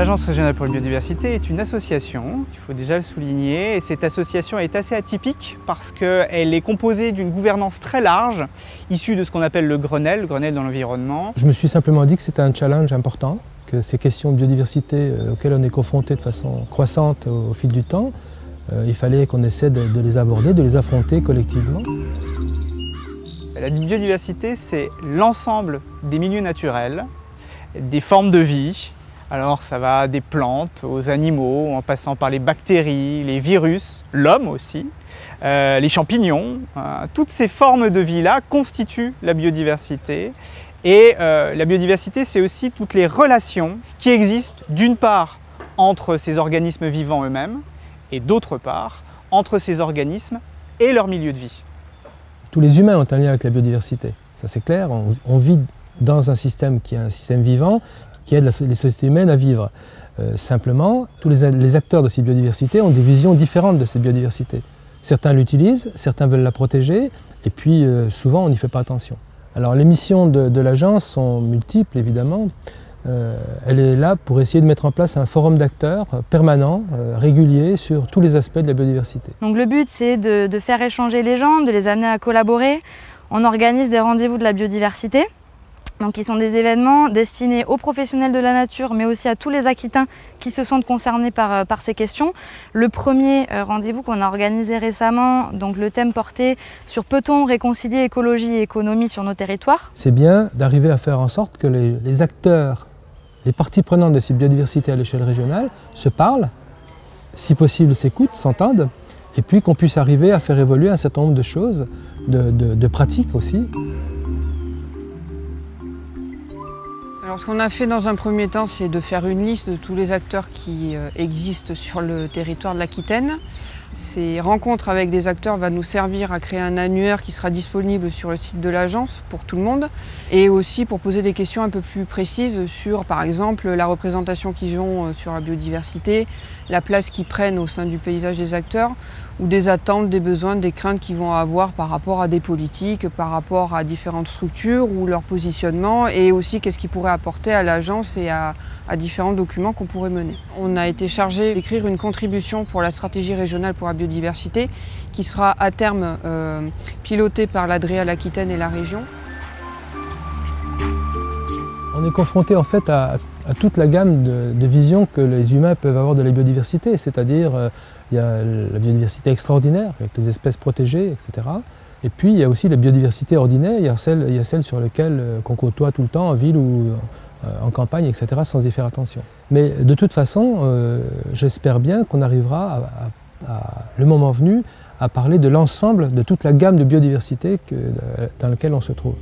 L'Agence régionale pour la biodiversité est une association, il faut déjà le souligner, et cette association est assez atypique parce qu'elle est composée d'une gouvernance très large, issue de ce qu'on appelle le Grenelle dans l'environnement. Je me suis simplement dit que c'était un challenge important, que ces questions de biodiversité auxquelles on est confronté de façon croissante au fil du temps, il fallait qu'on essaie de les aborder, de les affronter collectivement. La biodiversité, c'est l'ensemble des milieux naturels, des formes de vie. Alors ça va des plantes aux animaux, en passant par les bactéries, les virus, l'homme aussi, les champignons. Toutes ces formes de vie-là constituent la biodiversité. Et la biodiversité, c'est aussi toutes les relations qui existent d'une part entre ces organismes vivants eux-mêmes et d'autre part entre ces organismes et leur milieu de vie. Tous les humains ont un lien avec la biodiversité, ça c'est clair. On vit dans un système qui est un système vivant, qui aide les sociétés humaines à vivre. Simplement, tous les acteurs de cette biodiversité ont des visions différentes de cette biodiversité. Certains l'utilisent, certains veulent la protéger, et puis souvent on n'y fait pas attention. Alors les missions de l'agence sont multiples évidemment. Elle est là pour essayer de mettre en place un forum d'acteurs permanent, régulier, sur tous les aspects de la biodiversité. Donc le but c'est de faire échanger les gens, de les amener à collaborer. On organise des rendez-vous de la biodiversité. Donc, qui sont des événements destinés aux professionnels de la nature, mais aussi à tous les Aquitains qui se sentent concernés par ces questions. Le premier rendez-vous qu'on a organisé récemment, donc le thème portait sur peut-on réconcilier écologie et économie sur nos territoires. C'est bien d'arriver à faire en sorte que les acteurs, les parties prenantes de cette biodiversité à l'échelle régionale se parlent, si possible s'écoutent, s'entendent, et puis qu'on puisse arriver à faire évoluer un certain nombre de choses, de pratiques aussi. Alors ce qu'on a fait dans un premier temps, c'est de faire une liste de tous les acteurs qui existent sur le territoire de l'Aquitaine. Ces rencontres avec des acteurs vont nous servir à créer un annuaire qui sera disponible sur le site de l'agence pour tout le monde et aussi pour poser des questions un peu plus précises sur, par exemple, la représentation qu'ils ont sur la biodiversité, la place qu'ils prennent au sein du paysage des acteurs ou des attentes, des besoins, des craintes qu'ils vont avoir par rapport à des politiques, par rapport à différentes structures ou leur positionnement et aussi qu'est-ce qu'ils pourraient apporter à l'agence et à différents documents qu'on pourrait mener. On a été chargé d'écrire une contribution pour la stratégie régionale pour la biodiversité qui sera à terme pilotée par l'ADREA, l'Aquitaine et la région. On est confronté en fait à toute la gamme de visions que les humains peuvent avoir de la biodiversité, c'est-à-dire il y a la biodiversité extraordinaire avec les espèces protégées, etc. Et puis il y a aussi la biodiversité ordinaire, il y a celle sur laquelle qu'on côtoie tout le temps en ville ou en campagne, etc., sans y faire attention. Mais de toute façon, j'espère bien qu'on arrivera, le moment venu, à parler de l'ensemble de toute la gamme de biodiversité dans laquelle on se trouve.